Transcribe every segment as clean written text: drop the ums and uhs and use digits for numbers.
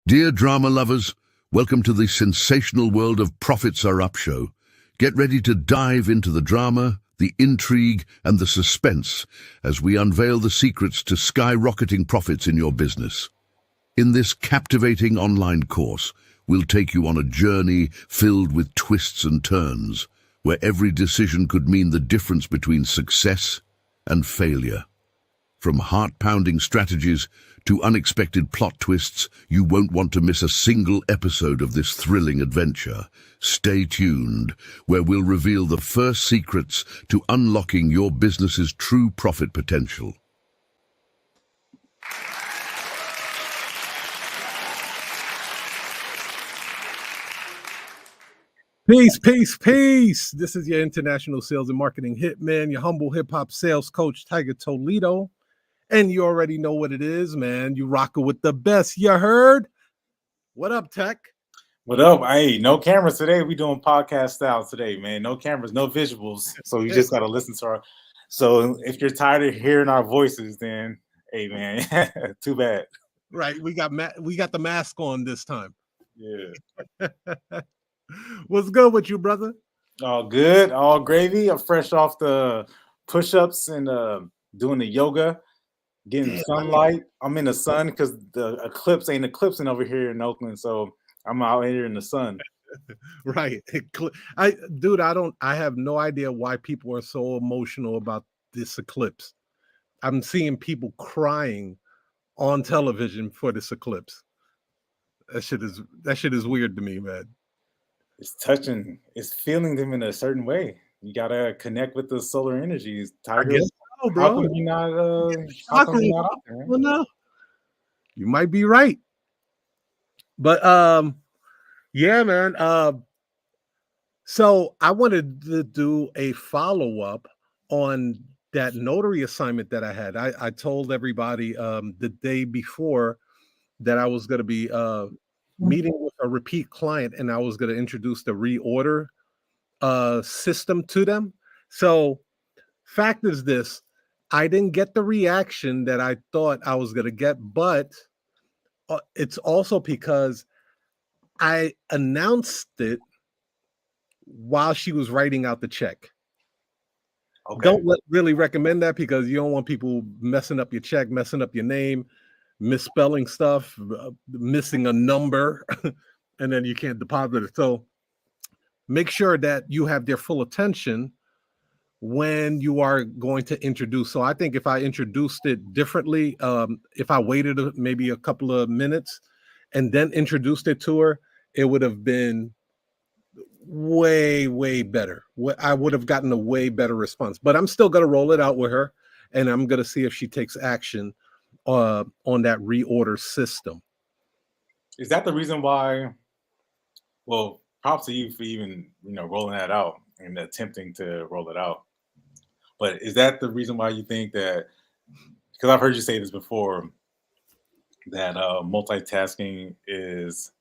Dear drama lovers, welcome to the sensational world of Profits Are Up show. Get ready to dive into the drama, the intrigue, and the suspense as we unveil the secrets to skyrocketing profits in your business. In this captivating online course, we'll take you on a journey filled with twists and turns, where every decision could mean the difference between success and failure. From heart-pounding strategies to unexpected plot twists, you won't want to miss a single episode of this thrilling adventure. Stay tuned, where we'll reveal the first secrets to unlocking your business's true profit potential. Peace, peace, peace. This is your international sales and marketing hitman, your humble hip-hop sales coach, TOLEDO. And you already know what it is, man. You rocking with the best. You heard? What up, TEKK? What up? Hey, no cameras today. We doing podcast style today, man. No cameras, no visuals. So you just got to listen to our. So if you're tired of hearing our voices, then hey, man, too bad. Right. We got the mask on this time. Yeah. What's good with you, brother? All good. All gravy. I'm fresh off the push-ups and doing the yoga. Getting sunlight. I'm in the sun because the eclipse ain't eclipsing over here in Oakland, so I'm out here in the sun. Right. I have no idea why people are so emotional about this eclipse. I'm seeing people crying on television for this eclipse. That shit is weird to me, man. It's touching. It's feeling them in a certain way. You gotta connect with the solar energies. Tiger. Oh, bro. How come you're not out there? Well, no, you might be right, but yeah, man. So I wanted to do a follow-up on that notary assignment that I had. I told everybody the day before that I was going to be meeting with a repeat client, and I was going to introduce the reorder system to them. So fact is this. I didn't get the reaction that I thought I was going to get, but it's also because I announced it while she was writing out the check. Okay. Don't really recommend that because you don't want people messing up your check, messing up your name, misspelling stuff, missing a number, and then you can't deposit it. So make sure that you have their full attention when you are going to introduce. So I think if I introduced it differently, if I waited maybe a couple of minutes and then introduced it to her, it would have been way, way better. I would have gotten a way better response, but I'm still going to roll it out with her and I'm going to see if she takes action on that reorder system. Is that the reason why? Well, props to you for even, rolling that out and attempting to roll it out. But is that the reason why you think that, because I've heard you say this before, that multitasking is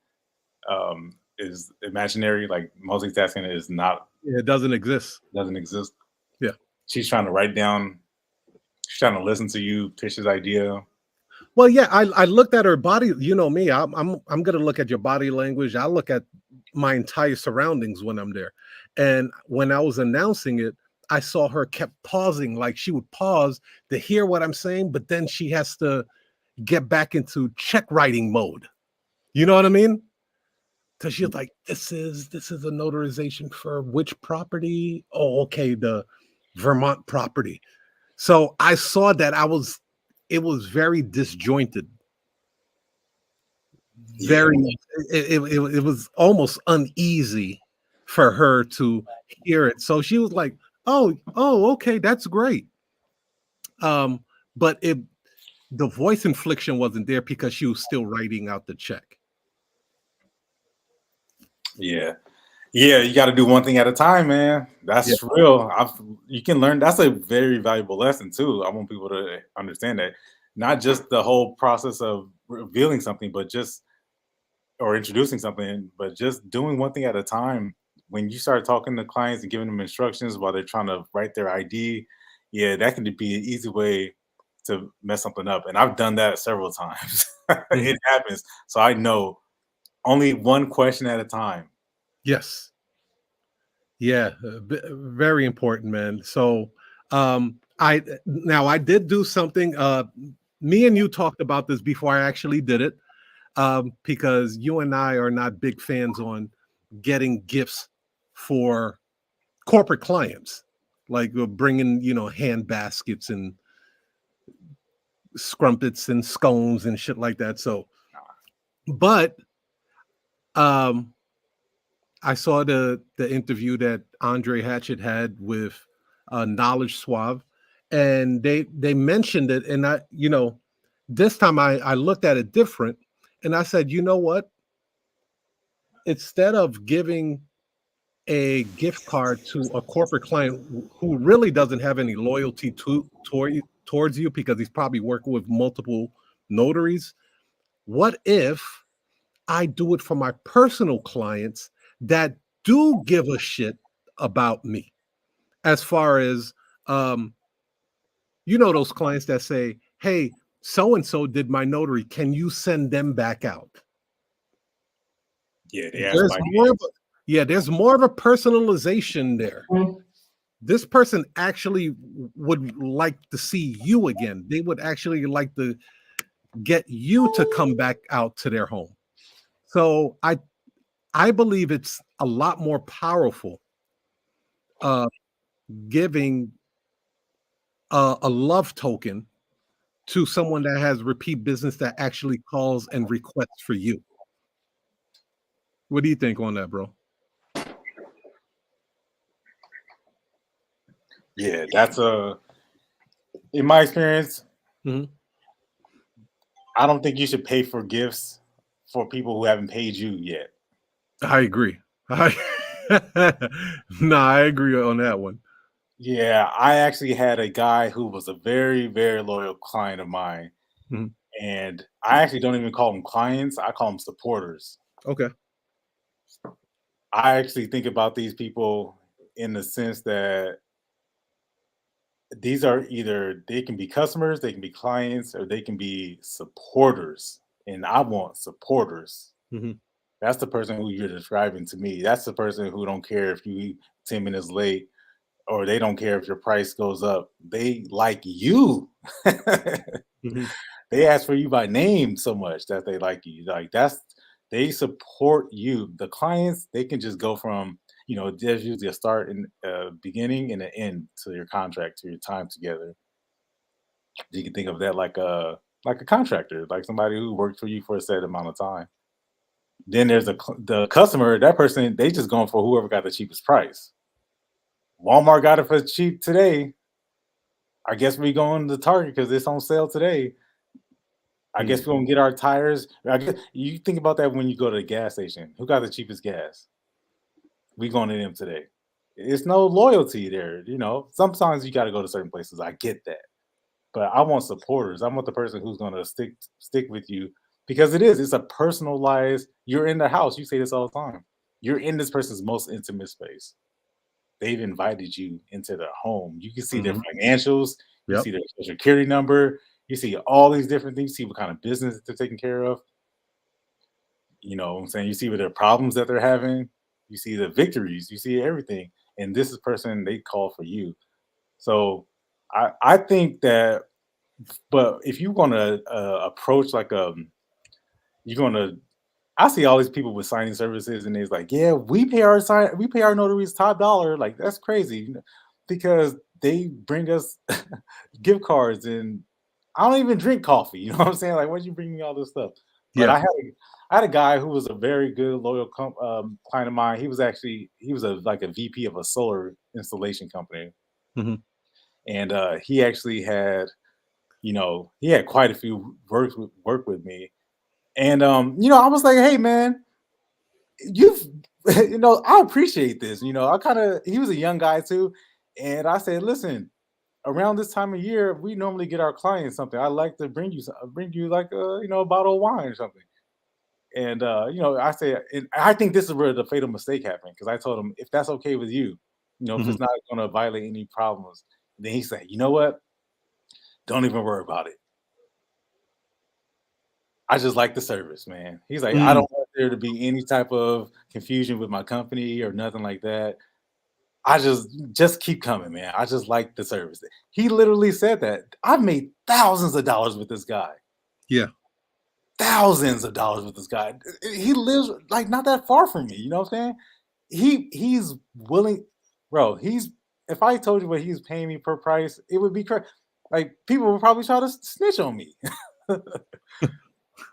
imaginary, like multitasking is not. Yeah, it doesn't exist. Doesn't exist. Yeah. She's trying to write down, she's trying to listen to you, pitch his idea. Well, yeah, I looked at her body. You know me, I'm gonna look at your body language. I look at my entire surroundings when I'm there. And when I was announcing it, I saw her kept pausing, like she would pause to hear what I'm saying, but then she has to get back into check writing mode. You know what I mean? Because she's like, this is a notarization for which property? Oh, okay, the Vermont property. So I saw that it was very disjointed. It was almost uneasy for her to hear it. So she was like, oh, okay, that's great. But the voice inflection wasn't there because she was still writing out the check. Yeah, you got to do one thing at a time, man. That's real. You can learn. That's a very valuable lesson too. I want people to understand that. Not just the whole process of revealing something, or introducing something, but just doing one thing at a time. When you start talking to clients and giving them instructions while they're trying to write their ID, that can be an easy way to mess something up. And I've done that several times. It happens. So I know only one question at a time. Yes. Yeah, very important, man. So I did do something. Me and you talked about this before I actually did it, because you and I are not big fans on getting gifts for corporate clients, like bringing, hand baskets and scrumpets and scones and shit like that. So, but I saw the interview that Andre Hatchett had with Knowledge Suave, and they mentioned it, and this time I looked at it different, and I said, you know what? Instead of giving a gift card to a corporate client who really doesn't have any loyalty towards you because he's probably working with multiple notaries, what if I do it for my personal clients that do give a shit about me? As far as those clients that say, hey, so and so did my notary, can you send them back out? Yeah, there's more of a personalization there. This person actually would like to see you again. They would actually like to get you to come back out to their home. So I believe it's a lot more powerful giving a love token to someone that has repeat business that actually calls and requests for you. What do you think on that, bro? Yeah, that's in my experience, Mm-hmm. I don't think you should pay for gifts for people who haven't paid you yet. I agree. I agree on that one. Yeah, I actually had a guy who was a very, very loyal client of mine. Mm-hmm. And I actually don't even call them clients. I call them supporters. Okay. I actually think about these people in the sense that these are either they can be customers, they can be clients, or they can be supporters. And I want supporters. Mm-hmm. That's the person who you're describing to me. That's the person who don't care if you eat 10 minutes late, or they don't care if your price goes up. They like you. Mm-hmm. They ask for you by name so much that they like you. Like they support you. The clients, they can just go from, there's usually a start and beginning and an end to your contract, to your time together. You can think of that like a contractor, like somebody who worked for you for a set amount of time. Then there's the customer. That person, they just going for whoever got the cheapest price. Walmart got it for cheap today. I guess we going to Target because it's on sale today. I guess we're gonna get our tires. I guess you think about that when you go to the gas station. Who got the cheapest gas? We going to them today. It's no loyalty there, Sometimes you got to go to certain places. I get that, but I want supporters. I want the person who's gonna stick with you, because it's a personalized. You're in the house. You say this all the time. You're in this person's most intimate space. They've invited you into their home. You can see their financials. You see their social security number. You see all these different things. You see what kind of business they're taking care of. You know what I'm saying? You see what their problems that they're having. You see the victories. You see everything. And this is person they call for you. So I think that, but if you're going to approach you're going to, I see all these people with signing services and it's like, yeah, we pay our notaries top dollar. Like, that's crazy, because they bring us gift cards, and I don't even drink coffee. You know what I'm saying? Like, why'd you bring me all this stuff? But I had a guy who was a very good, loyal client of mine. He was a VP of a solar installation company. Mm-hmm. And he actually had, he had quite a few work with me. And, I was like, hey, man, I appreciate this. He was a young guy too. And I said, listen, around this time of year, we normally get our clients something. I like to bring you like a bottle of wine or something. And I say, and I think this is where the fatal mistake happened, because I told him, if that's okay with you, if it's not going to violate any problems, then he said, you know what? Don't even worry about it. I just like the service, man. He's like, I Mm. don't want there to be any type of confusion with my company or nothing like that. I just keep coming, man. I just like the service. He literally said that. I've made thousands of dollars with this guy. Yeah. Thousands of dollars with this guy. He lives like not that far from me. You know what I'm saying? He's willing, bro. If I told you what he's paying me per price, it would be crazy. Like people would probably try to snitch on me.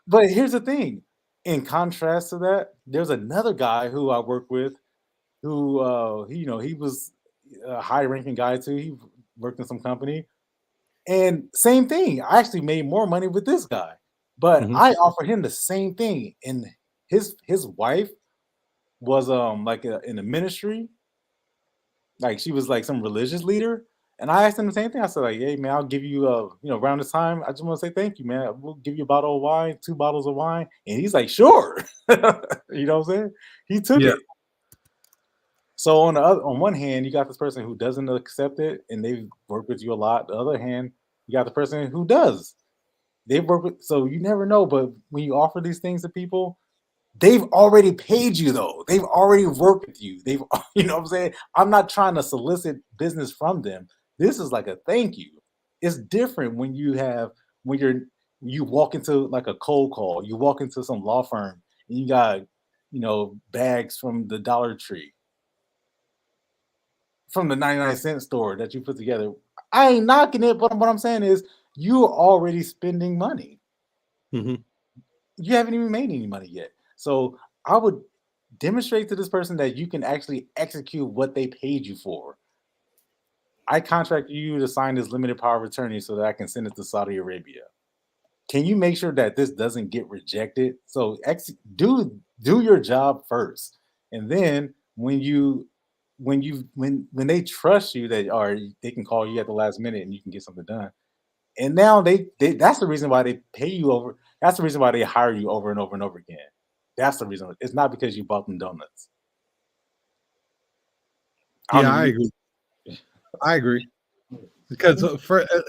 But here's the thing. In contrast to that, there's another guy who I work with who he was a high-ranking guy too. He worked in some company. And same thing. I actually made more money with this guy. But I offered him the same thing. And his wife was like in the ministry. Like she was like some religious leader. And I asked him the same thing. I said, like, hey man, I'll give you around this time. I just want to say thank you, man. We'll give you a bottle of wine, 2 bottles of wine. And he's like, sure. You know what I'm saying? He took it. So on one hand, you got this person who doesn't accept it and they've worked with you a lot. The other hand, you got the person who does. They've worked with, so you never know. But when you offer these things to people, they've already paid you though. They've already worked with you. You know what I'm saying? I'm not trying to solicit business from them. This is like a thank you. It's different when you walk into like a cold call, you walk into some law firm and you got, bags from the Dollar Tree, from the 99-cent store that you put together. I ain't knocking it, but what I'm saying is you're already spending money. You haven't even made any money yet. So I would demonstrate to this person that you can actually execute what they paid you for. I contract you to sign this limited power of attorney so that I can send it to Saudi Arabia. Can you make sure that this doesn't get rejected? So do your job first. And then when they trust you that they can call you at the last minute and you can get something done. And now they that's the reason why they pay you over. That's the reason why they hire you over and over and over again. That's the reason. It's not because you bought them donuts. I agree. I agree. Because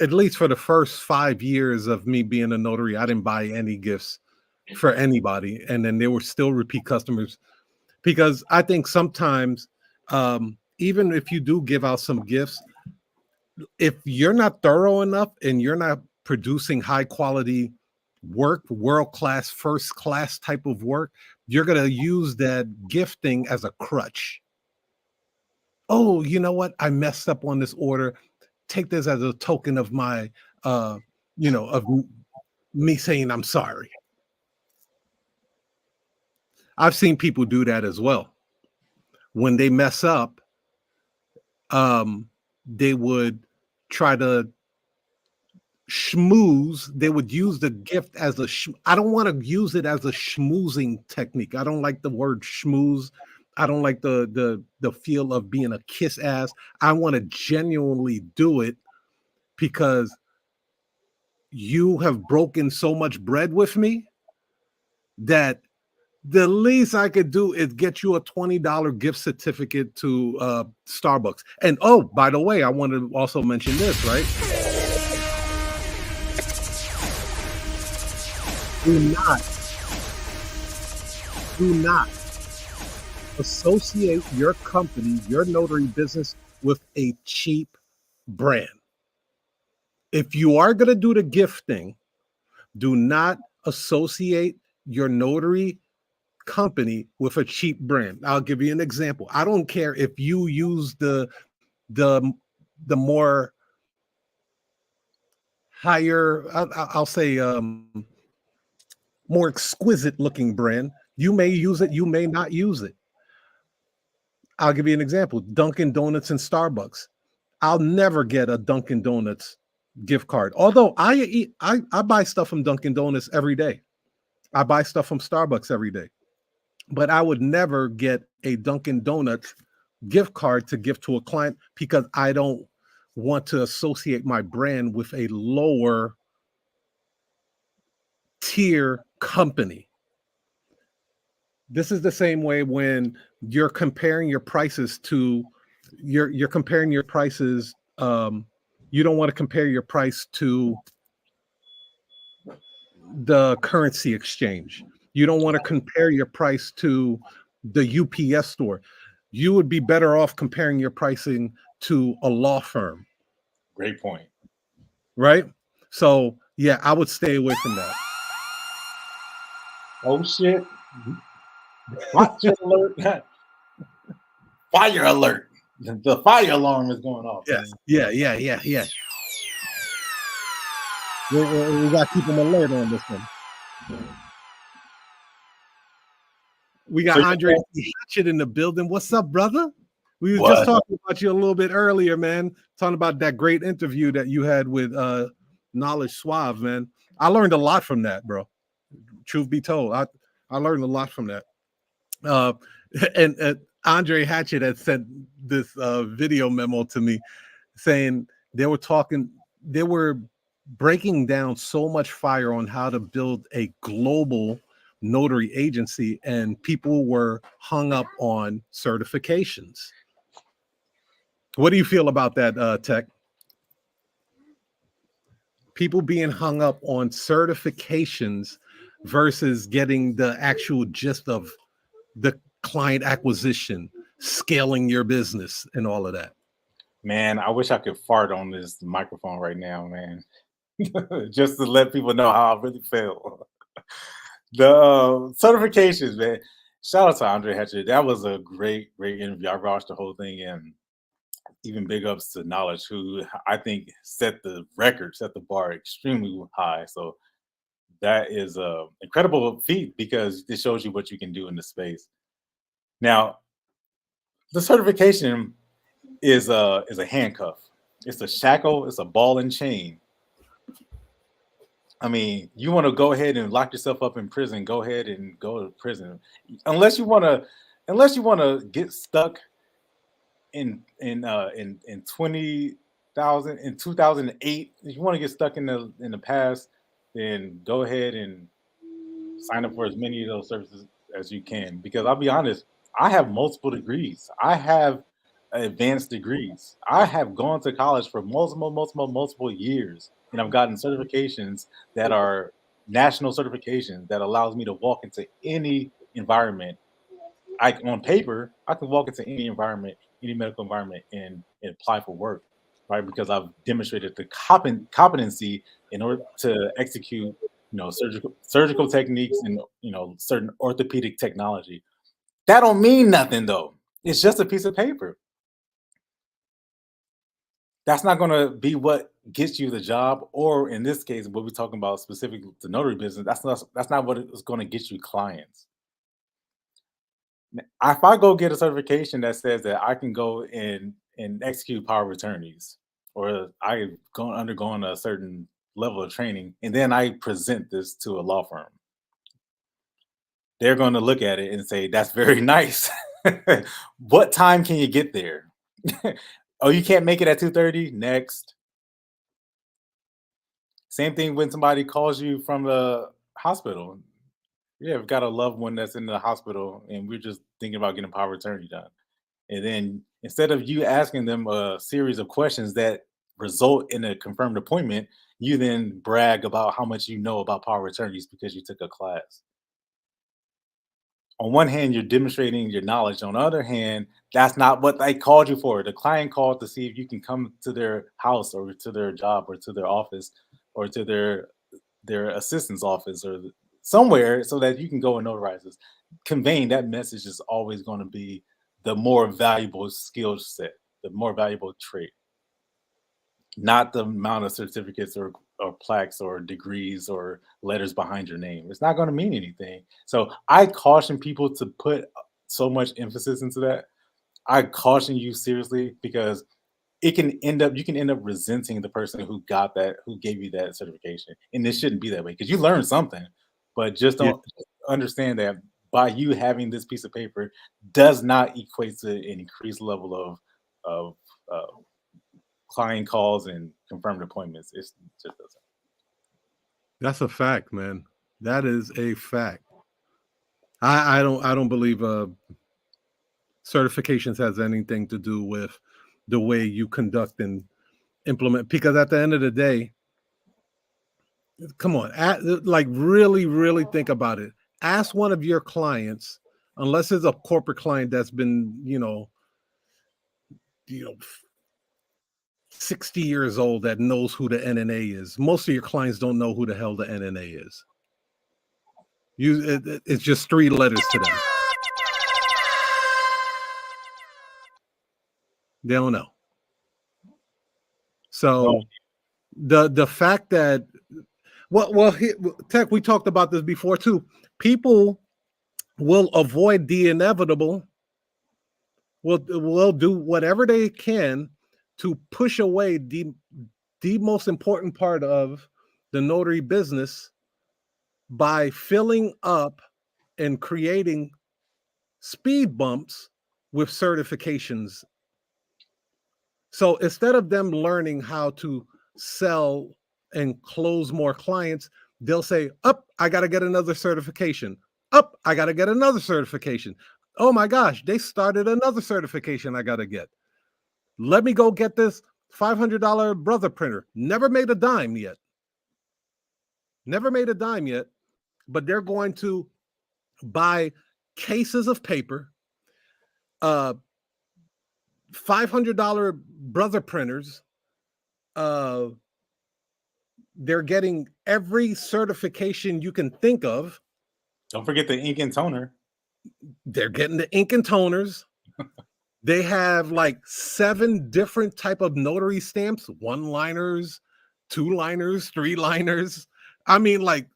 at least for the first 5 years of me being a notary, I didn't buy any gifts for anybody. And then there were still repeat customers. Because I think sometimes, even if you do give out some gifts, if you're not thorough enough and you're not producing high quality work, world-class, first-class type of work, you're going to use that gifting as a crutch. Oh, you know what? I messed up on this order. Take this as a token of my, of me saying I'm sorry. I've seen people do that as well. When they mess up, they would try to schmooze. They would use the gift as I don't want to use it as a schmoozing technique. I don't like the word schmooze. I don't like the feel of being a kiss ass. I want to genuinely do it because you have broken so much bread with me that the least I could do is get you a $20 gift certificate to Starbucks. And oh, by the way, I want to also mention this, right? Do not associate your company, your notary business with a cheap brand. If you are going to do the gifting, do not associate your notary company with a cheap brand. I'll give you an example. I don't care if you use the more higher, I'll say more exquisite looking brand. You may use it, you may not use it. I'll give you an example. Dunkin' Donuts and Starbucks. I'll never get a Dunkin' Donuts gift card. Although I buy stuff from Dunkin' Donuts every day. I buy stuff from Starbucks every day. But I would never get a Dunkin' Donuts gift card to give to a client because I don't want to associate my brand with a lower tier company. This is the same way when you're comparing your prices to you're comparing your prices You don't want to compare your price to the currency exchange. You don't want to compare your price to the UPS store. You would be better off comparing your pricing to a law firm. Great point. Right? So, yeah, I would stay away from that. Oh, shit. Fire alert. Fire alert. The fire alarm is going off. Yes. Yeah. We got to keep them alert on this one. We got Andre Hatchet in the building. What's up, brother? We were just talking about you a little bit earlier, man. Talking about that great interview that you had with Knowledge Suave, man. I learned a lot from that, bro. Truth be told, I learned a lot from that. And Andre Hatchet had sent this video memo to me saying they were breaking down so much fire on how to build a global notary agency, and people were hung up on certifications. What do you feel about that, TEKK? People being hung up on certifications versus getting the actual gist of the client acquisition, scaling your business, and all of that. Man, I wish I could fart on this microphone right now, man. Just to let people know how I really feel. The certifications, man. Shout out to Andre Hatchet. That was a great interview. I watched the whole thing, and even big ups to Knowledge, who I think set the bar extremely high. So that is an incredible feat, because it shows you what you can do in the space. Now, the certification is a handcuff. It's a shackle. It's a ball and chain. I mean, you want to go ahead and lock yourself up in prison, go ahead and go to prison. Unless you want to get stuck in 2008, if you want to get stuck in the past, then go ahead and sign up for as many of those services as you can. Because I'll be honest, I have multiple degrees. I have advanced degrees. I have gone to college for multiple years, and I've gotten certifications that are national certifications that allows me to walk into any environment. On paper, I can walk into any environment, any medical environment, and apply for work, right? Because I've demonstrated the competency in order to execute, surgical techniques and certain orthopedic technology. That don't mean nothing though. It's just a piece of paper. That's not going to be what gets you the job, or in this case, what we're talking about specific to notary business. That's not what is going to get you clients. If I go get a certification that says that I can go and execute power of attorneys, or I've undergone a certain level of training, and then I present this to a law firm, they're going to look at it and say, "That's very nice. What time can you get there?" Oh, you can't make it at 2:30? Next. Same thing when somebody calls you from the hospital. Yeah, we've got a loved one that's in the hospital, and we're just thinking about getting power of attorney done. And then instead of you asking them a series of questions that result in a confirmed appointment, you then brag about how much you know about power of attorneys because you took a class. On one hand, you're demonstrating your knowledge. On the other hand, that's not what they called you for. The client called to see if you can come to their house or to their job or to their office or to their assistant's office or somewhere so that you can go and notarize this. Conveying that message is always going to be the more valuable skill set, the more valuable trait, not the amount of certificates or plaques or degrees or letters behind your name. It's not going to mean anything. So I caution people to put so much emphasis into that. I caution you seriously, because you can end up resenting the person who gave you that certification. And it shouldn't be that way, because you learned something, but just don't understand that by you having this piece of paper does not equate to an increased level of client calls and confirmed appointments. It just doesn't. That's a fact, man. That is a fact. I don't believe certifications has anything to do with the way you conduct and implement, because at the end of the day, come on, like really think about it. Ask one of your clients, unless it's a corporate client that's been, 60 years old, that knows who the NNA is. Most of your clients don't know who the hell the NNA is. It's just 3 letters to them. They don't know. So the fact that Tech, we talked about this before too. People will avoid the inevitable. Will do whatever they can to push away the most important part of the notary business by filling up and creating speed bumps with certifications. So instead of them learning how to sell and close more clients, they'll say, up, I got to get another certification. Up, I got to get another certification. Oh my gosh, they started another certification I got to get. Let me go get this $500 brother printer. Never made a dime yet. Never made a dime yet, but they're going to buy cases of paper, $500 brother printers. They're getting every certification you can think of. Don't forget the ink and toner. They're getting the ink and toners. They have like 7 different type of notary stamps, 1-liners, 2-liners, 3-liners. I mean, like,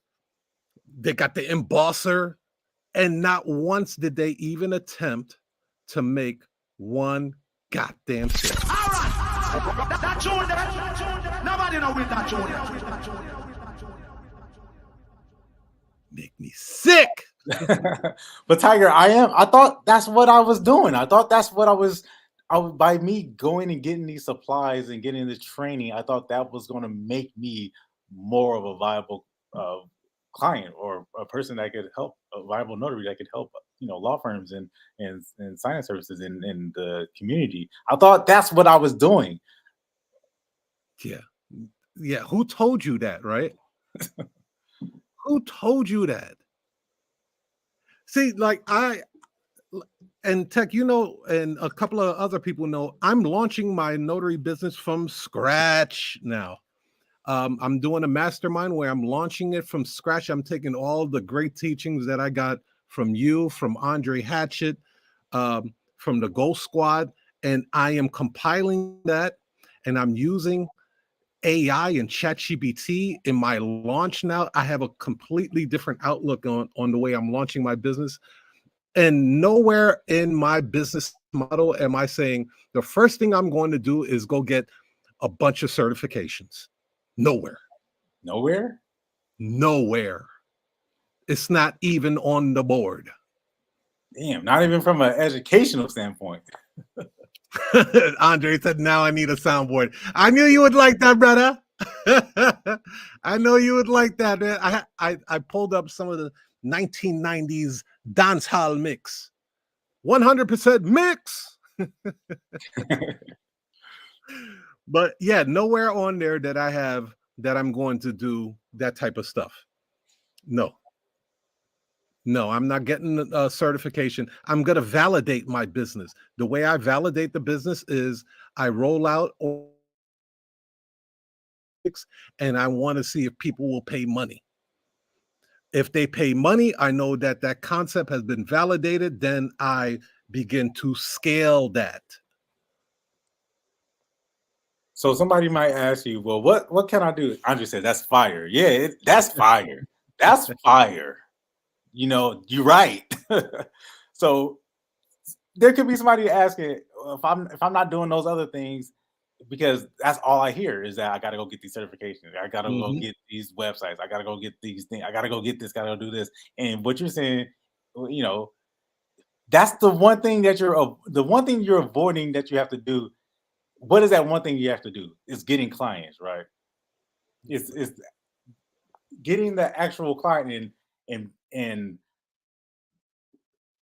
they got the embosser, and not once did they even attempt to make one goddamn sale. All right. That Jordan. Nobody know with that Jordan. Make me sick. But Tiger, I thought that's what I was doing. I thought that's what I was by me going and getting these supplies and getting the training. I thought that was going to make me more of a viable client, or a person that could help, a viable notary that could help, law firms and signing services in the community. I thought that's what I was doing. Yeah. Who told you that, right? Who told you that? See, like and Tech, and a couple of other people know, I'm launching my notary business from scratch now. I'm doing a mastermind where I'm launching it from scratch. I'm taking all the great teachings that I got from you, from Andre Hatchett, from the Ghost Squad, and I am compiling that, and I'm using AI and ChatGPT in my launch now. I have a completely different outlook on the way I'm launching my business. And nowhere in my business model am I saying the first thing I'm going to do is go get a bunch of certifications. Nowhere. It's not even on the board. Damn, not even from an educational standpoint. Andre said, now I need a soundboard. I knew you would like that, brother. I know you would like that, man. I pulled up some of the 1990s dance hall mix. 100% mix. But yeah, nowhere on there that I have that I'm going to do that type of stuff. No, I'm not getting a certification. I'm going to validate my business. The way I validate the business is I roll out, and I want to see if people will pay money. If they pay money, I know that that concept has been validated. Then I begin to scale that. So somebody might ask you, well, what can I do? Andre said, that's fire. Yeah, that's fire. That's fire. You're right. So there could be somebody asking, if I'm not doing those other things, because that's all I hear is that I got to go get these certifications. I got to go get these websites. I got to go get these things. I got to go get this, got to do this. And what you're saying, that's the one thing that you're avoiding that you have to do. What is that one thing you have to do? It's getting clients, right? It's getting the actual client and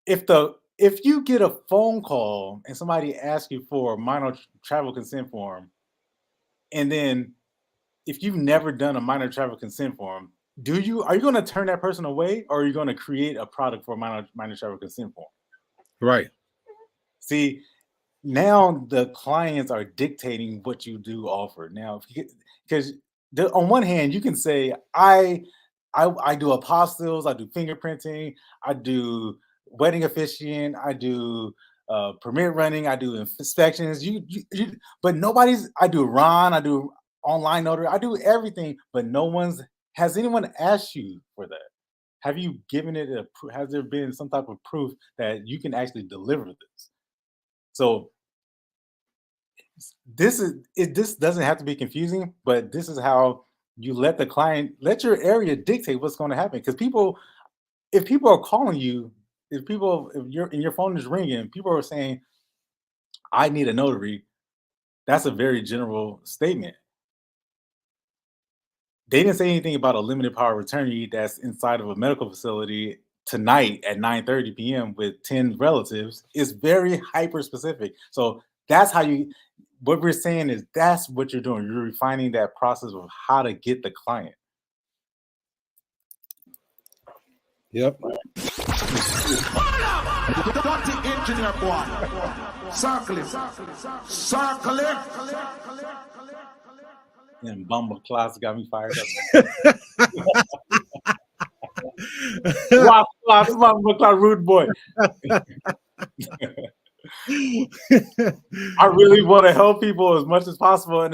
if you get a phone call and somebody asks you for a minor travel consent form, And then if you've never done a minor travel consent form, are you going to turn that person away, or are you going to create a product for a minor travel consent form? Right. See, now the clients are dictating what you do offer. Now, because on one hand, you can say, I do apostilles, I do fingerprinting, I do wedding officiant, I do permit running, I do inspections. But I do Ron, I do online notary, I do everything, but has anyone asked you for that? Have you given it has there been some type of proof that you can actually deliver this? So this doesn't have to be confusing, but this is how you let your area dictate what's going to happen. Because if people are calling you, if your phone is ringing, people are saying, I need a notary. That's a very general statement. They didn't say anything about a limited power of attorney that's inside of a medical facility tonight at 9:30 p.m. with 10 relatives. Is very hyper specific. So that's how what we're saying is that's what you're doing. You're refining that process of how to get the client. Yep. Dirty engineer boy. Circle it. Circle it. And Bumble class got me fired up. Wow, Bumble class, rude boy. I really want to help people as much as possible, and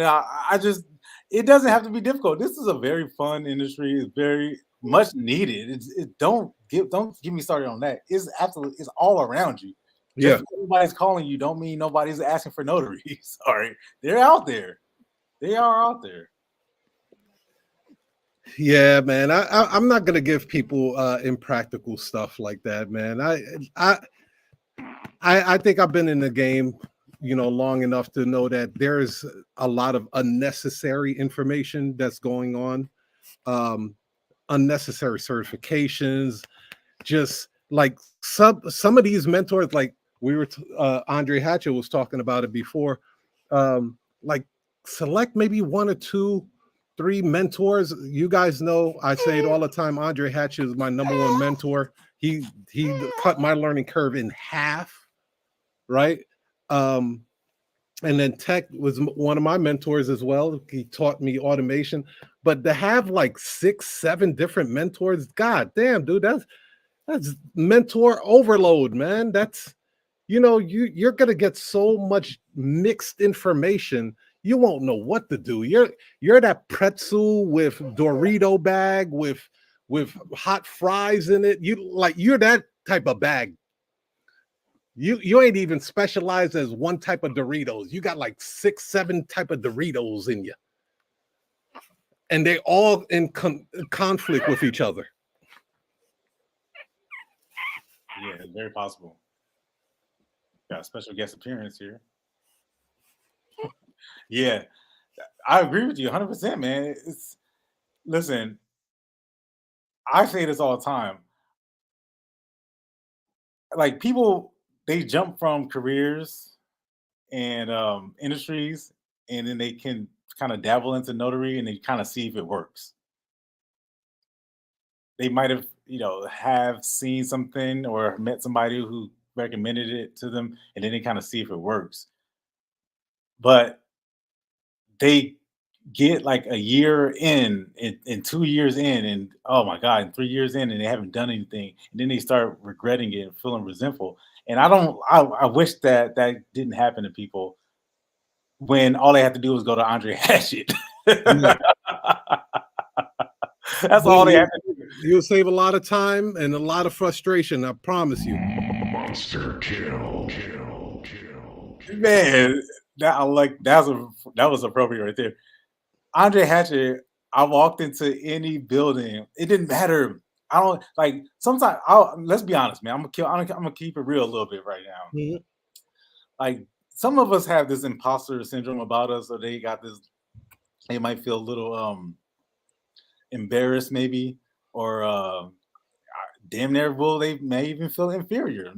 it doesn't have to be difficult. This is a very fun industry. It's very much needed. Don't get me started on that. It's all around you. Yeah. Just because everybody's calling you don't mean nobody's asking for notaries. Sorry, they're out there. They are out there. Yeah, man. I'm not gonna give people impractical stuff like that, man. I think I've been in the game, long enough to know that there is a lot of unnecessary information that's going on, unnecessary certifications, just like some of these mentors, like Andre Hatchett was talking about it before, like select maybe 1 or 2, 3 mentors. You guys know I say it all the time. Andre Hatchett is my #1 mentor. He cut my learning curve in half, right? And then TEKK was one of my mentors as well. He taught me automation. But to have like 6, 7 different mentors, god damn, dude, that's mentor overload, man. That's you're gonna get so much mixed information, you won't know what to do. You're that pretzel with Dorito bag with hot fries in it. You're that type of bag. You ain't even specialized as one type of Doritos. You got like 6, 7 type of Doritos in you, and they all in conflict with each other. Yeah, it's very possible. Got a special guest appearance here. Yeah, I agree with you 100%, man. Listen, I say this all the time. Like, people, they jump from careers and industries, and then they can kind of dabble into notary, and they kind of see if it works. They might have seen something or met somebody who recommended it to them, and then they kind of see if it works. But they get like a year in and 2 years in, and oh my god, and 3 years in, and they haven't done anything, and then they start regretting it and feeling resentful. And I wish that didn't happen to people when all they have to do is go to Andre Hatchett. That's all they have to do. You'll save a lot of time and a lot of frustration, I promise you. Monster kill. Man, that was appropriate right there. Andre Hatchett, I walked into any building, it didn't matter. I don't like sometimes. Let's be honest, man. I'm gonna keep it real a little bit right now. Mm-hmm. Like, some of us have this imposter syndrome about us, or they got this. They might feel a little embarrassed, maybe, or damn near well, they may even feel inferior.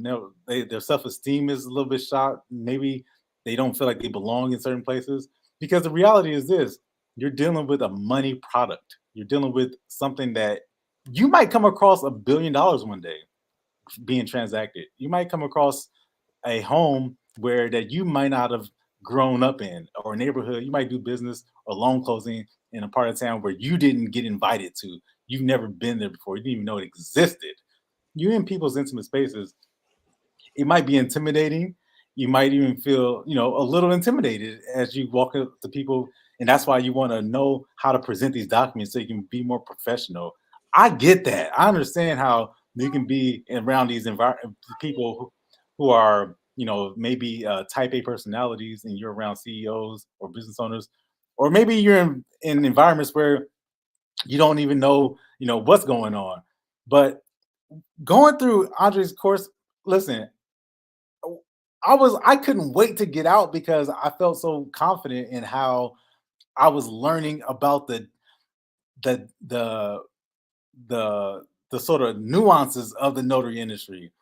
Their self-esteem is a little bit shot. Maybe they don't feel like they belong in certain places. Because the reality is this: you're dealing with a money product. You're dealing with something that you might come across $1 billion one day being transacted. You might come across a home where that you might not have grown up in, or a neighborhood. You might do business or loan closing in a part of town where you didn't get invited to. You've never been there before. You didn't even know it existed. You're in people's intimate spaces. It might be intimidating. You might even feel, a little intimidated as you walk up to people. And that's why you want to know how to present these documents so you can be more professional. I get that. I understand how you can be around these people who are, maybe type A personalities, and you're around CEOs or business owners, or maybe you're in environments where you don't even know, what's going on. But going through Andre's course, listen, I couldn't wait to get out because I felt so confident in how I was learning about the sort of nuances of the notary industry.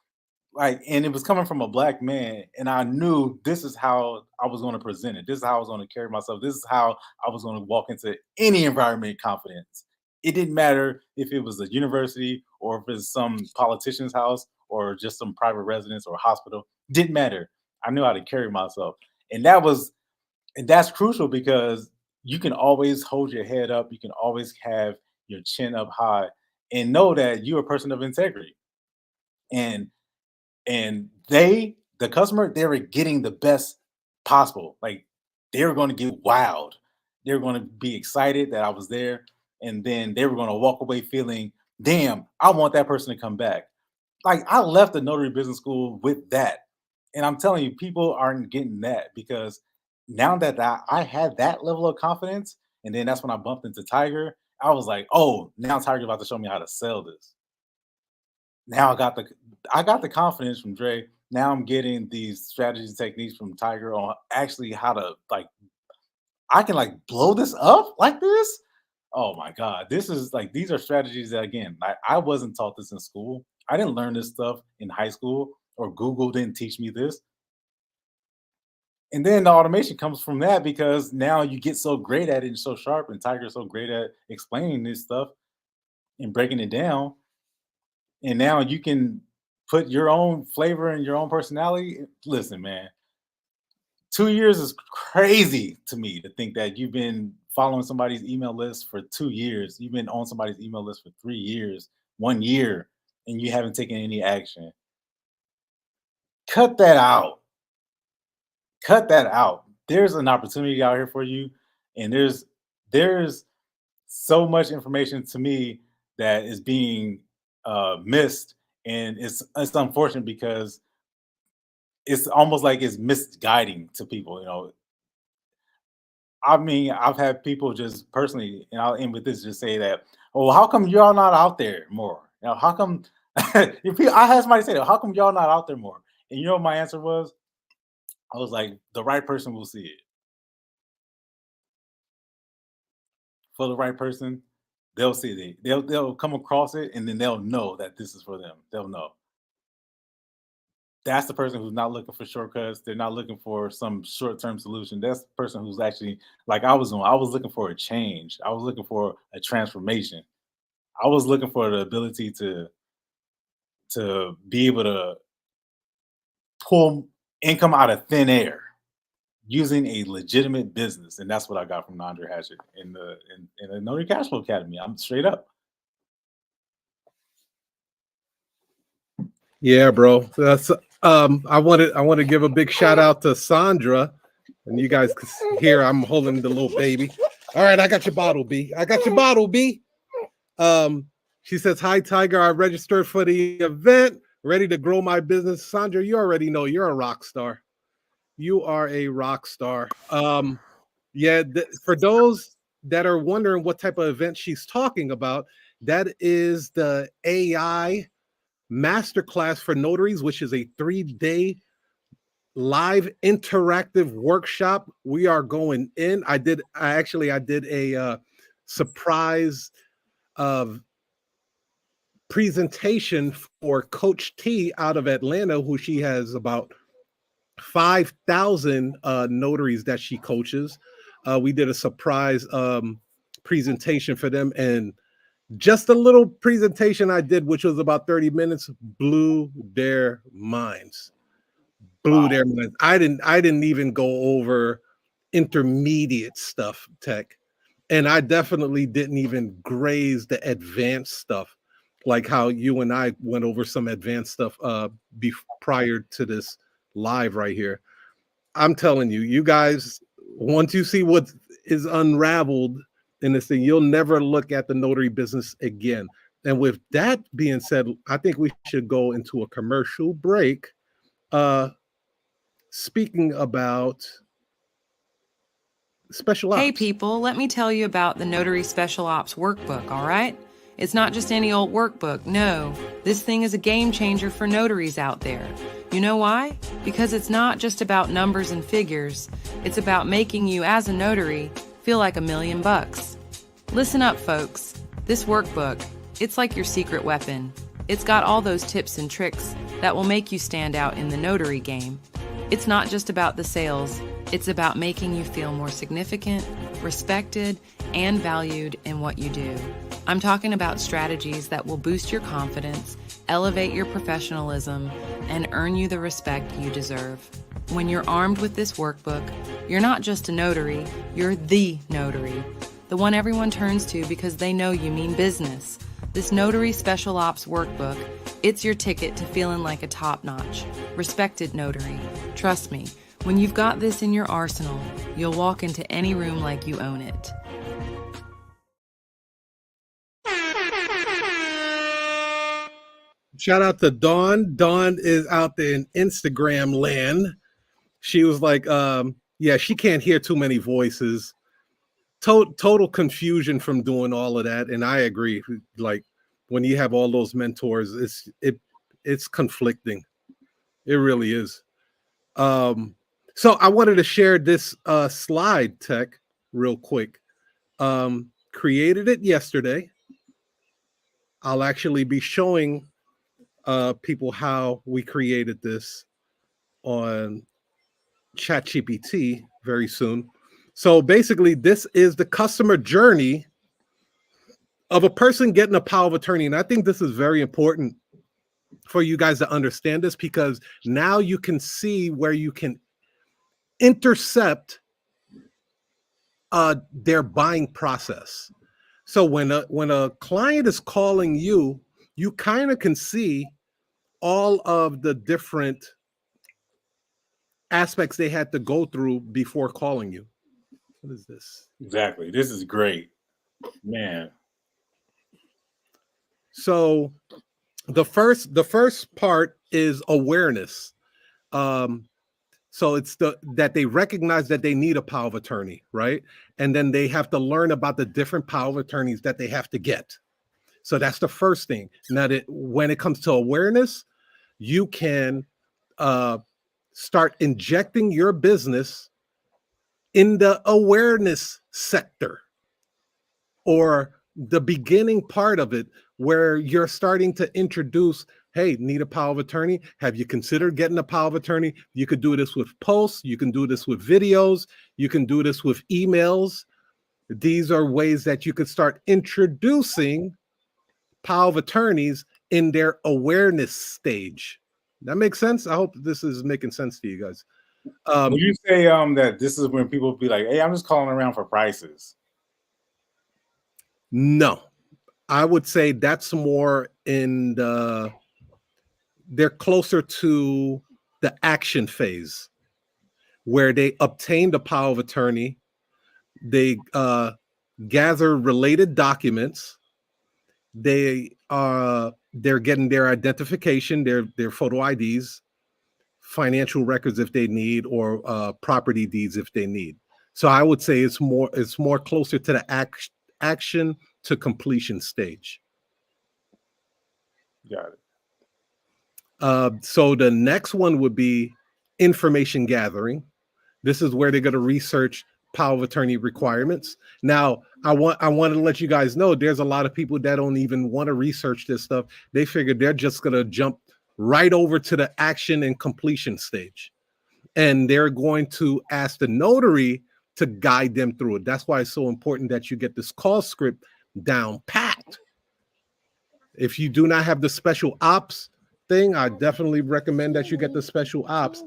And it was coming from a Black man, and I knew this is how I was going to present it. This is how I was going to carry myself. This is how I was going to walk into any environment with confidence. It didn't matter if it was a university or if it's some politician's house or just some private residence or hospital. Didn't matter. I knew how to carry myself. And that's crucial because you can always hold your head up. You can always have your chin up high and know that you're a person of integrity. And the customer, they were getting the best possible. Like, they were going to get wild. They were going to be excited that I was there. And then they were going to walk away feeling, damn, I want that person to come back. Like, I left the notary business school with that. And I'm telling you, people aren't getting that because now that I had that level of confidence, and then that's when I bumped into Tiger, I was like, oh, now Tiger's about to show me how to sell this. Now I got the confidence from Dre. Now I'm getting these strategies and techniques from Tiger on actually how to I can blow this up like this. Oh my God. These are strategies that, again, I wasn't taught this in school. I didn't learn this stuff in high school, or Google didn't teach me this. And then the automation comes from that because now you get so great at it and so sharp, and Tiger's so great at explaining this stuff and breaking it down. And now you can put your own flavor and your own personality. Listen, man, 2 years is crazy to me to think that you've been following somebody's email list for 2 years. You've been on somebody's email list for 3 years, 1 year, and you haven't taken any action. Cut that out. Cut that out. There's an opportunity out here for you. And there's so much information to me that is being missed, and it's unfortunate because it's almost like it's misguiding to people. I mean, I've had people just personally, and I'll end with this, just say that, oh, how come y'all not out there more? How come I had somebody say that, how come y'all not out there more? And you know what my answer was? I was like, the right person will see it. For the right person, they'll see it. They'll come across it, and then they'll know that this is for them. They'll know. That's the person who's not looking for shortcuts. They're not looking for some short-term solution. That's the person who's actually, like I was doing, I was looking for a change. I was looking for a transformation. I was looking for the ability to be able to pull income out of thin air using a legitimate business. And that's what I got from Andre Hatchett in the Notary Cashflow Academy. I'm straight up. Yeah, bro. That's I want to give a big shout out to Sandra, and you guys can hear I'm holding the little baby. All right, I got your bottle, B. I got your bottle, B. She says, "Hi, Tiger. I registered for the event, ready to grow my business." Sandra, you already know you're a rock star. You are a rock star. Yeah. For those that are wondering what type of event she's talking about, that is the AI Masterclass for Notaries, which is a 3-day live interactive workshop. We are going in. I did a surprise presentation for Coach T out of Atlanta, who she has about 5,000 notaries that she coaches. We did a surprise presentation for them, and just a little presentation I did, which was about 30 minutes, blew their minds. Blew their minds. I didn't even go over intermediate stuff, tech. And I definitely didn't even graze the advanced stuff, like how you and I went over some advanced stuff prior to this live right here. I'm telling you, you guys, once you see what is unraveled in this thing, you'll never look at the notary business again. And with that being said, I think we should go into a commercial break. Speaking about special ops. Hey people, let me tell you about the Notary Special Ops Workbook, all right? It's not just any old workbook, no. This thing is a game changer for notaries out there. You know why? Because it's not just about numbers and figures. It's about making you, as a notary, feel like $1 million. Listen up, folks. This workbook, it's like your secret weapon. It's got all those tips and tricks that will make you stand out in the notary game. It's not just about the sales. It's about making you feel more significant, respected, and valued in what you do. I'm talking about strategies that will boost your confidence, elevate your professionalism, and earn you the respect you deserve. When you're armed with this workbook, you're not just a notary, you're the notary, the one everyone turns to because they know you mean business. This Notary Special Ops Workbook, it's your ticket to feeling like a top-notch, respected notary. Trust me, when you've got this in your arsenal, you'll walk into any room like you own it. Shout out to Dawn. Dawn is out there in Instagram land. She was like, yeah, she can't hear too many voices. Total confusion from doing all of that. And I agree. Like when you have all those mentors, it's conflicting. It really is. So I wanted to share this slide, Tech, real quick. Created it yesterday. I'll actually be showing people how we created this on ChatGPT very soon. So basically, this is the customer journey of a person getting a power of attorney. And I think this is very important for you guys to understand this, because now you can see where you can intercept their buying process. So when a client is calling you, you kind of can see all of the different aspects they had to go through before calling you. What is this? Exactly. This is great, man. So the first part is awareness. So it's that they recognize that they need a power of attorney, right? And then they have to learn about the different power of attorneys that they have to get. So that's the first thing. Now, when it comes to awareness, you can start injecting your business in the awareness sector, or the beginning part of it, where you're starting to introduce, hey, need a power of attorney? Have you considered getting a power of attorney? You could do this with posts. You can do this with videos. You can do this with emails. These are ways that you could start introducing power of attorneys in their awareness stage. That makes sense? I hope this is making sense to you guys. Would you say that this is when people be like, hey, I'm just calling around for prices? No, I would say that's more in they're closer to the action phase, where they obtain the power of attorney, they gather related documents, they're getting their identification, their photo IDs, financial records if they need, or property deeds if they need. So I would say it's more closer to the action to completion stage. Got it. So the next one would be information gathering. This is where they're going to research power of attorney requirements. Now, I want to let you guys know there's a lot of people that don't even want to research this stuff. They figure they're just going to jump right over to the action and completion stage. And they're going to ask the notary to guide them through it. That's why it's so important that you get this call script down pat. If you do not have the special ops thing, I definitely recommend that you get the special ops.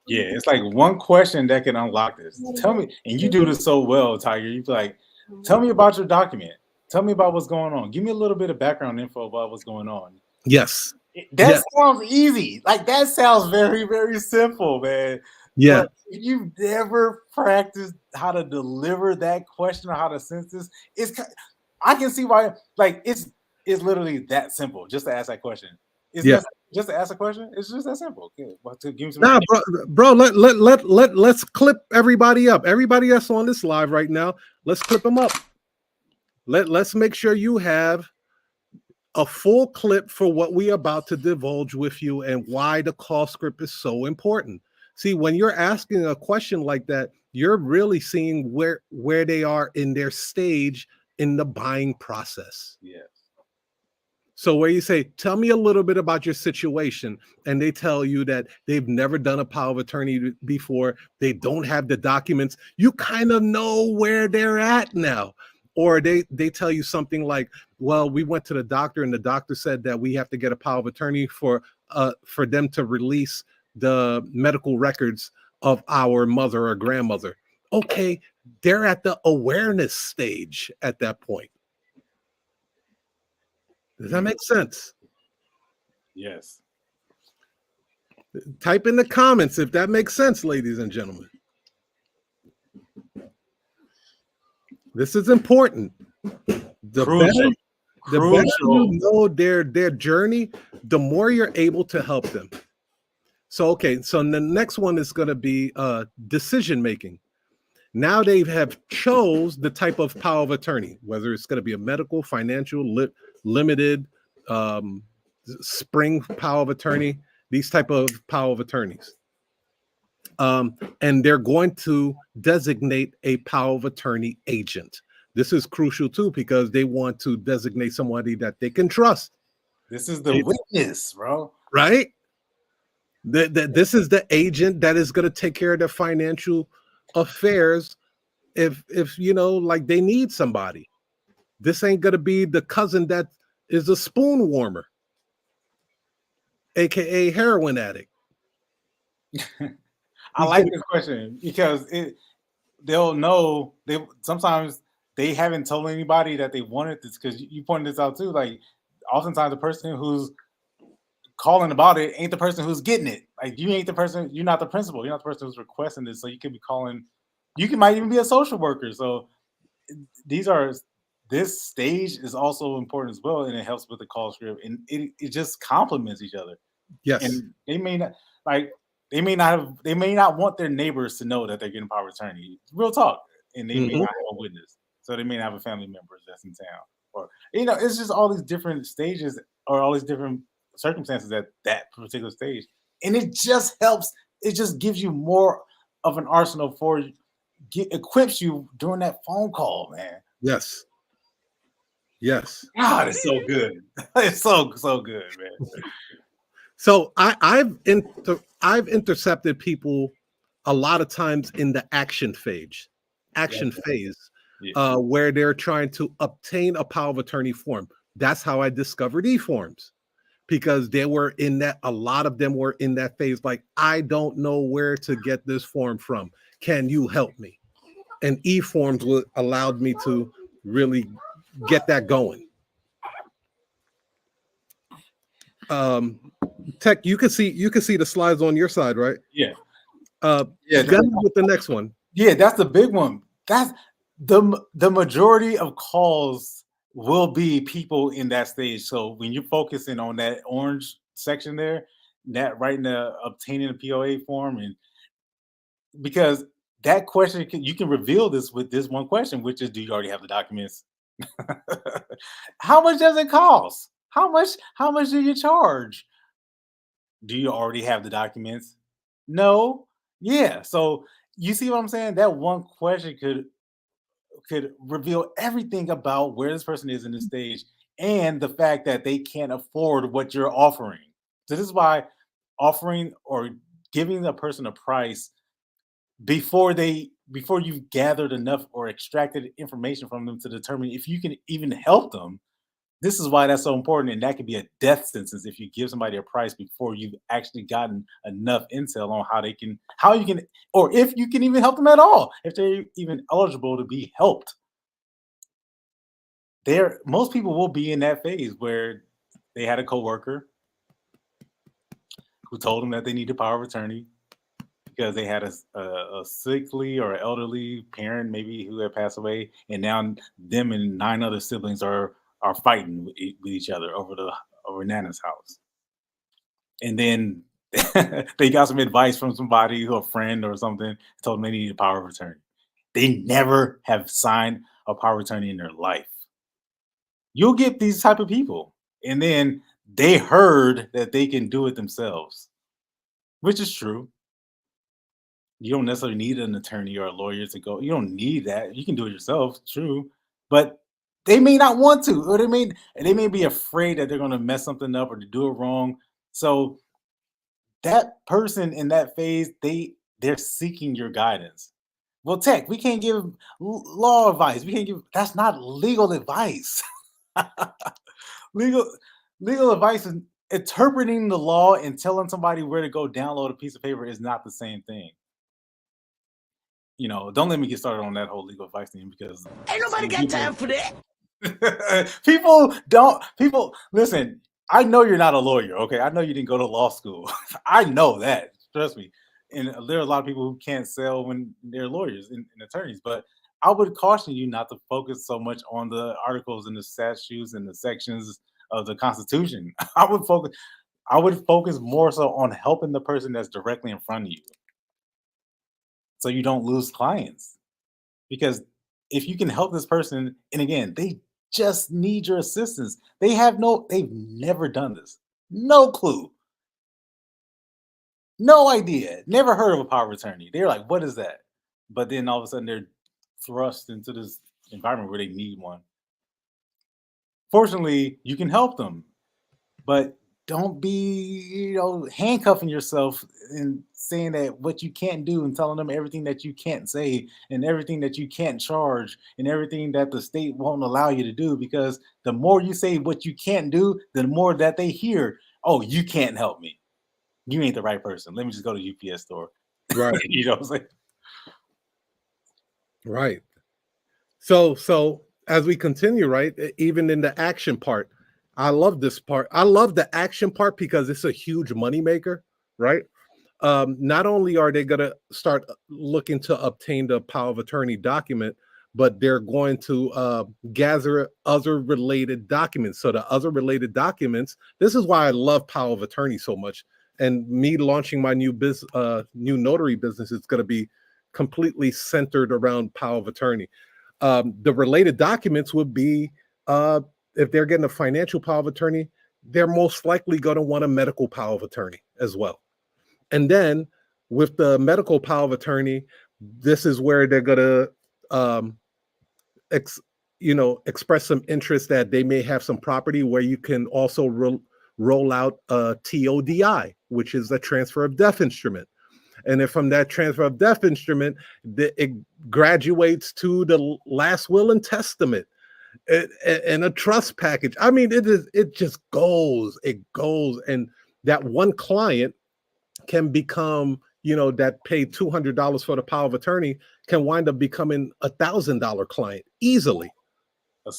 Yeah, it's like one question that can unlock this. Tell me, and you do this so well, Tiger. You be like, tell me about your document. Tell me about what's going on. Give me a little bit of background info about what's going on. Yes. That sounds easy. Like that sounds very, very simple, man. Yeah. But if you've never practiced how to deliver that question or how to sense this, I can see why. Like it's literally that simple. Just to ask that question. Just to ask a question. It's just that simple. Okay. Well, give me some. Nah, bro. Let's clip everybody up. Everybody that's on this live right now. Let's clip them up. Let's make sure you have a full clip for what we about to divulge with you and why the call script is so important. See, when you're asking a question like that, you're really seeing where they are in their stage in the buying process. Yeah. So where you say, tell me a little bit about your situation, and they tell you that they've never done a power of attorney before, they don't have the documents, you kind of know where they're at now. Or they tell you something like, well, we went to the doctor and the doctor said that we have to get a power of attorney for them to release the medical records of our mother or grandmother. Okay, they're at the awareness stage at that point. Does that make sense? Yes. Type in the comments if that makes sense, ladies and gentlemen. This is important. The better you know their journey, the more you're able to help them. So, okay, so the next one is going to be decision making. Now they have chose the type of power of attorney, whether it's going to be a medical, financial, limited, spring power of attorney, these type of power of attorneys. And they're going to designate a power of attorney agent. This is crucial too, because they want to designate somebody that they can trust. This is the witness, bro. Right? This is the agent that is going to take care of the financial affairs if you know, like they need somebody. This ain't going to be the cousin that is a spoon warmer, aka heroin addict. I like this question because they'll know. Sometimes they haven't told anybody that they wanted this, because you pointed this out too. Like oftentimes the person who's calling about it ain't the person who's getting it. Like you ain't the person. You're not the principal. You're not the person who's requesting this. So you could be calling. Might even be a social worker. So this stage is also important as well, and it helps with the call script, and it just complements each other. Yes, and they may not want their neighbors to know that they're getting power of attorney. Real talk, and they may not have a witness, so they may not have a family member that's in town, or it's just all these different stages or all these different circumstances at that particular stage, and it just helps. It just gives you more of an arsenal for equips you during that phone call, man. Yes. God, it's so good. It's so good, man. So I've intercepted people a lot of times in the action phase, where they're trying to obtain a power of attorney form. That's how I discovered e-forms, because they were in that. A lot of them were in that phase. Like, I don't know where to get this form from. Can you help me? And e-forms allowed me to really get that going. TEKK, you can see the slides on your side, right? Yeah. With the next one. Yeah, that's the big one. That's the majority of calls will be people in that stage. So when you're focusing on that orange section there, that right in the obtaining a POA form, and because that question you can reveal this with this one question, which is, do you already have the documents? How much does it cost? How much do you charge? Do you already have the documents? No. Yeah. So you see what I'm saying? That one question could reveal everything about where this person is in this stage, and the fact that they can't afford what you're offering. So this is why offering or giving a person a price before you've gathered enough or extracted information from them to determine if you can even help them. This is why that's so important, and that could be a death sentence if you give somebody a price before you've actually gotten enough intel on how you can, or if you can even help them at all, if they're even eligible to be helped. Most people will be in that phase where they had a coworker who told them that they needed power of attorney because they had a sickly or elderly parent maybe who had passed away, and now them and 9 other siblings are fighting with each other over Nana's house. And then they got some advice from somebody, a friend or something, told them they needed a power of attorney. They never have signed a power of attorney in their life. You'll get these type of people, and then they heard that they can do it themselves, which is true. You don't necessarily need an attorney or a lawyer to go. You don't need that. You can do it yourself, true. But they may not want to, or they may be afraid that they're going to mess something up or to do it wrong. So that person in that phase, they're seeking your guidance. Well, TEKK, we can't give law advice. We can't give. That's not legal advice. Legal advice is interpreting the law and telling somebody where to go download a piece of paper is not the same thing. You know, don't let me get started on that whole legal advice thing, because Ain't nobody got time for that. People listen. I know you're not a lawyer, okay? I know you didn't go to law school. I know that, trust me. And there are a lot of people who can't sell when they're lawyers and attorneys, but I would caution you not to focus so much on the articles and the statutes and the sections of the Constitution. I would focus more so on helping the person that's directly in front of you, so you don't lose clients. Because if you can help this person, and again, they just need your assistance. They've never done this. No clue. No idea. Never heard of a power of attorney. They're like, what is that? But then all of a sudden they're thrust into this environment where they need one. Fortunately, you can help them, but don't be, handcuffing yourself and saying that what you can't do and telling them everything that you can't say and everything that you can't charge and everything that the state won't allow you to do. Because the more you say what you can't do, the more that they hear, oh, you can't help me. You ain't the right person. Let me just go to the UPS store. Right. You know what I'm saying? Right. So as we continue, right, even in the action part, I love this part. I love the action part because it's a huge moneymaker, right? Not only are they going to start looking to obtain the power of attorney document, but they're going to gather other related documents. So the other related documents, this is why I love power of attorney so much. And me launching my new new notary business is going to be completely centered around power of attorney. The related documents would be, if they're getting a financial power of attorney, they're most likely going to want a medical power of attorney as well. And then with the medical power of attorney, this is where they're going to, express some interest that they may have some property where you can also roll out a TODI, which is a transfer of death instrument. And then from that transfer of death instrument, it graduates to the last will and testament and a trust package. I mean, it just goes. And that one client can become, that paid $200 for the power of attorney can wind up becoming $1,000 client easily.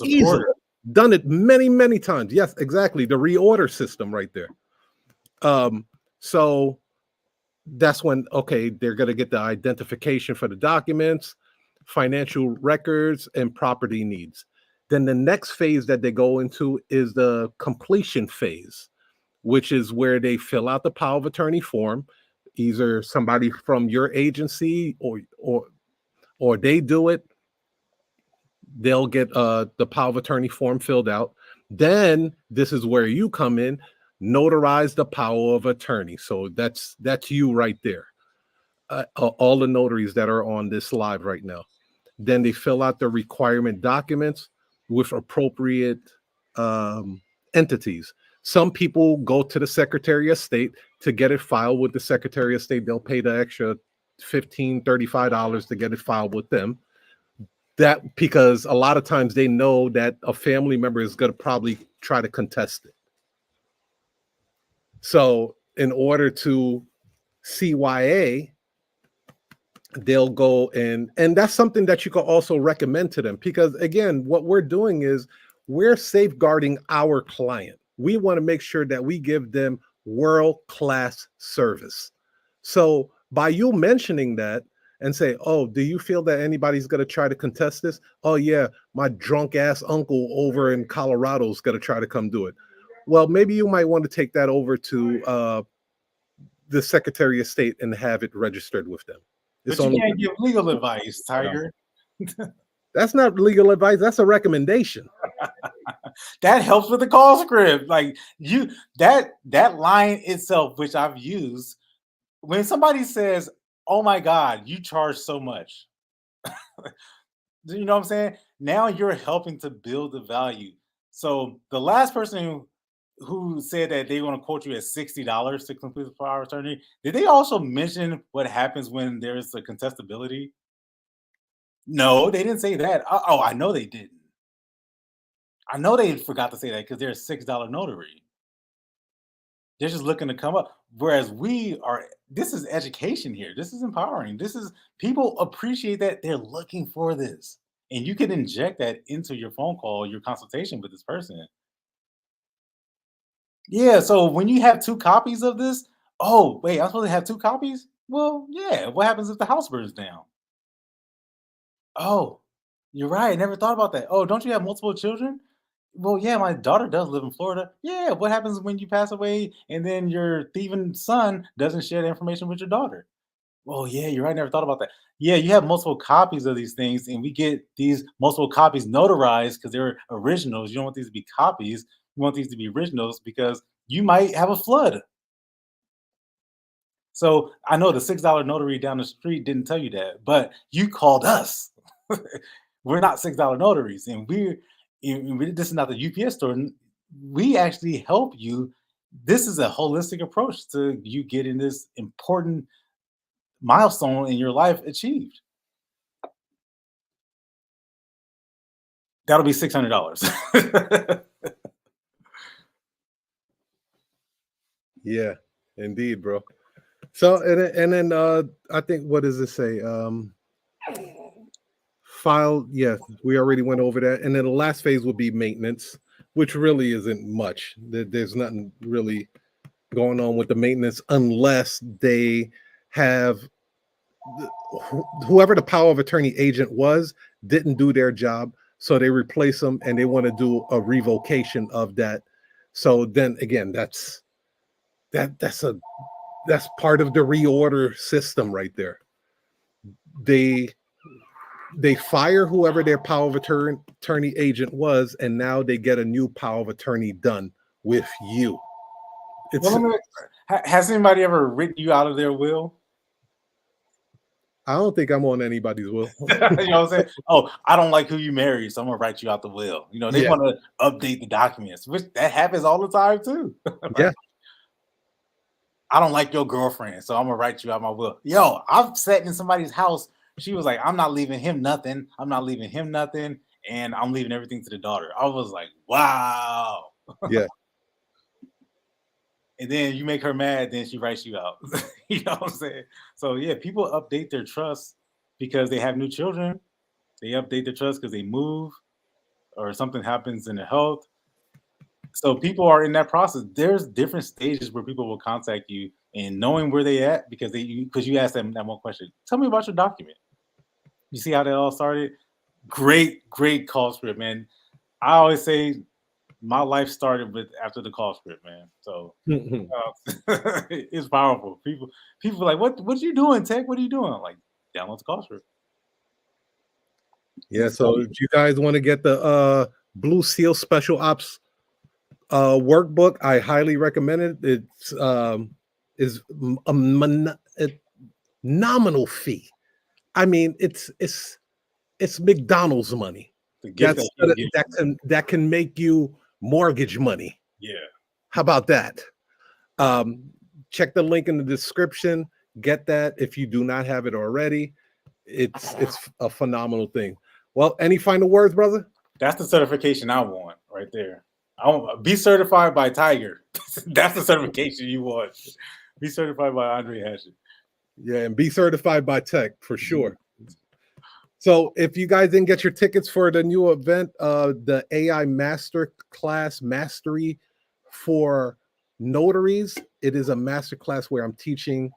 Easily. Done it many, many times. Yes, exactly. The reorder system right there. So that's when, okay, they're going to get the identification for the documents, financial records, and property needs. Then the next phase that they go into is the completion phase, which is where they fill out the power of attorney form. Either somebody from your agency or they do it. They'll get the power of attorney form filled out. Then this is where you come in, notarize the power of attorney. So that's you right there. All the notaries that are on this live right now. Then they fill out the requirement documents with appropriate entities. Some people go to the Secretary of State to get it filed with the Secretary of State. They'll pay the extra $15, $35 to get it filed with them. That because a lot of times they know that a family member is going to probably try to contest it. So in order to CYA, they'll go and that's something that you can also recommend to them, because again, what we're doing is we're safeguarding our client. We want to make sure that we give them world-class service. So by you mentioning that and say, oh, do you feel that anybody's going to try to contest this? Oh yeah, my drunk ass uncle over in Colorado is going to try to come do it. Well, maybe you might want to take that over to the Secretary of State and have it registered with them. But you can't give legal advice, Tiger. That's not legal advice. That's a recommendation. That helps with the call script. Like that line itself, which I've used, when somebody says, "Oh my God, you charge so much," you know what I'm saying? Now you're helping to build the value. So the last person who said that they want to quote you at $60 to complete the power of attorney, did they also mention what happens when there's a contestability? No, they didn't say that. Oh, I know they didn't. I know they forgot to say that because they're a $6 notary. They're just looking to come up. Whereas this is education here. This is empowering. People appreciate that. They're looking for this. And you can inject that into your phone call, your consultation with this person. Yeah, so when you have 2 copies of this, oh, wait, I'm supposed to have 2 copies? Well, yeah, what happens if the house burns down? Oh, you're right, I never thought about that. Oh, don't you have multiple children? Well, yeah, my daughter does live in Florida. Yeah, what happens when you pass away and then your thieving son doesn't share the information with your daughter? Well, yeah, you're right, I never thought about that. Yeah, you have multiple copies of these things, and we get these multiple copies notarized because they're originals. You don't want these to be copies. You want these to be originals because you might have a flood. So I know the $6 notary down the street didn't tell you that, but you called us. We're not $6 notaries, and this is not the UPS store. We actually help you. This is a holistic approach to you getting this important milestone in your life achieved. That'll be $600. Yeah, indeed, bro. So and then I think, what does it say? File, yeah, we already went over that. And then the last phase would be maintenance, which really isn't much. There's nothing really going on with the maintenance unless they have whoever the power of attorney agent was didn't do their job, so they replace them and they want to do a revocation of that. So then again, that's part of the reorder system right there. They fire whoever their power of attorney agent was, and now they get a new power of attorney done with you. Has anybody ever written you out of their will? I don't think I'm on anybody's will. You know what I'm saying? Oh, I don't like who you married, so I'm gonna write you out the will. You know, they want to update the documents, which that happens all the time too. Yeah. I don't like your girlfriend, so I'm gonna write you out my will. Yo, I've sat in somebody's house. She was like, I'm not leaving him nothing. I'm not leaving him nothing. And I'm leaving everything to the daughter. I was like, wow. Yeah. And then you make her mad, then she writes you out. You know what I'm saying? So yeah, people update their trust because they have new children. They update their trust because they move or something happens in their health. So people are in that process. There's different stages where people will contact you, and knowing where they at because you asked them that one question. Tell me about your document. You see how that all started? Great call script, man. I always say my life started after the call script, man. So it's powerful. People are like, what you doing, Tech? What are you doing? I'm like, download the call script. Yeah. So if you guys want to get the Blue Seal Special Ops workbook, I highly recommend it. It's is a nominal fee. I mean, it's McDonald's money. That can make you mortgage money. Yeah. How about that? Check the link in the description. Get that if you do not have it already. It's a phenomenal thing. Well, any final words, brother? That's the certification I want right there. I want be certified by Tiger. That's the certification you want. Be certified by Andre Hatchett. Yeah, and be certified by TEKK for sure. So if you guys didn't get your tickets for the new event, the AI Masterclass Mastery for Notaries, it is a masterclass where I'm teaching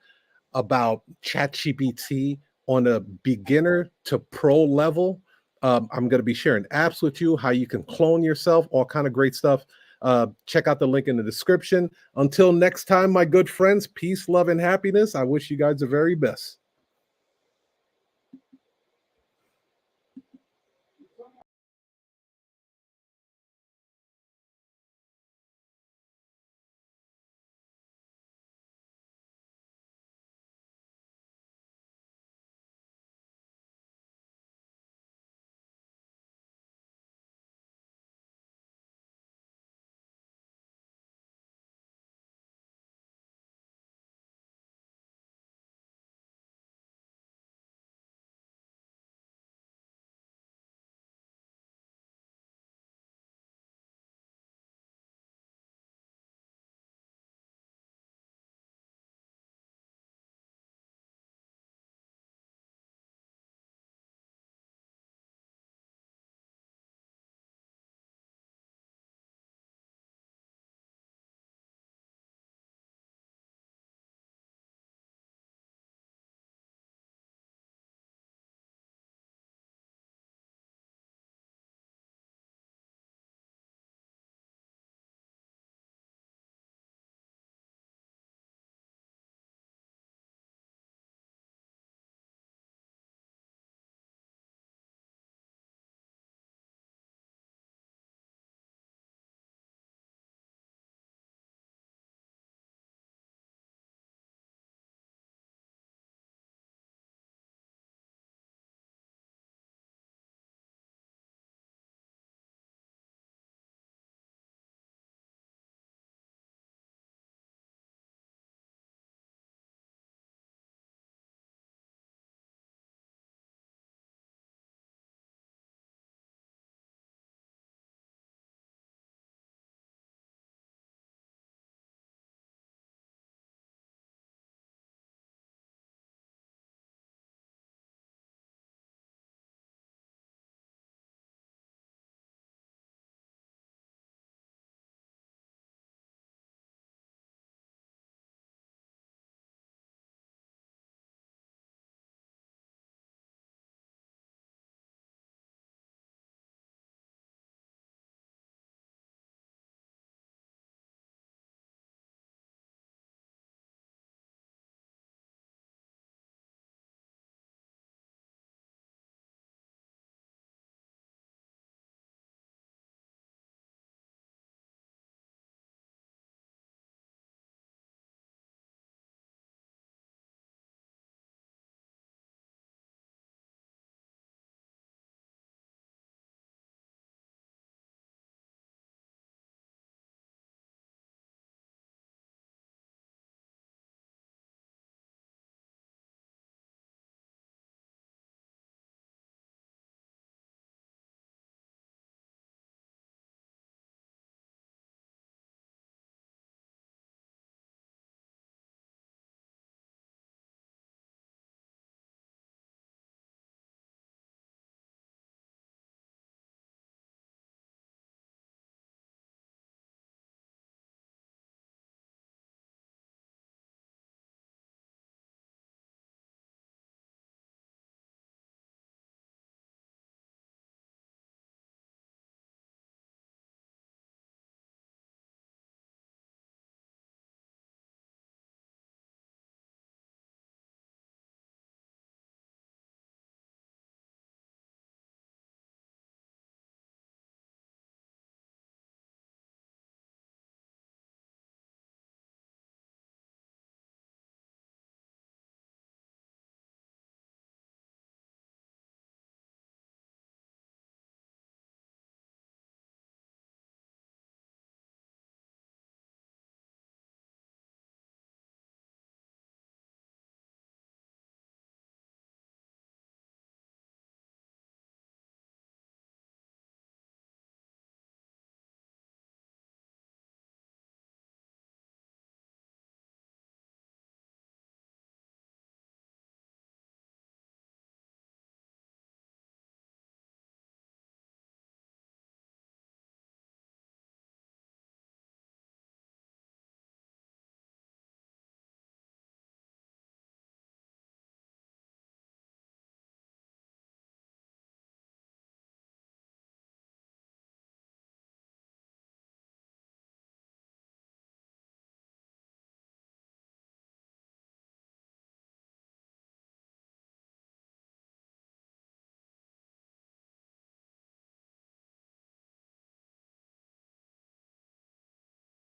about ChatGPT on a beginner to pro level. I'm going to be sharing apps with you, how you can clone yourself, all kind of great stuff. Check out the link in the description. Until next time, my good friends, peace, love, and happiness. I wish you guys the very best.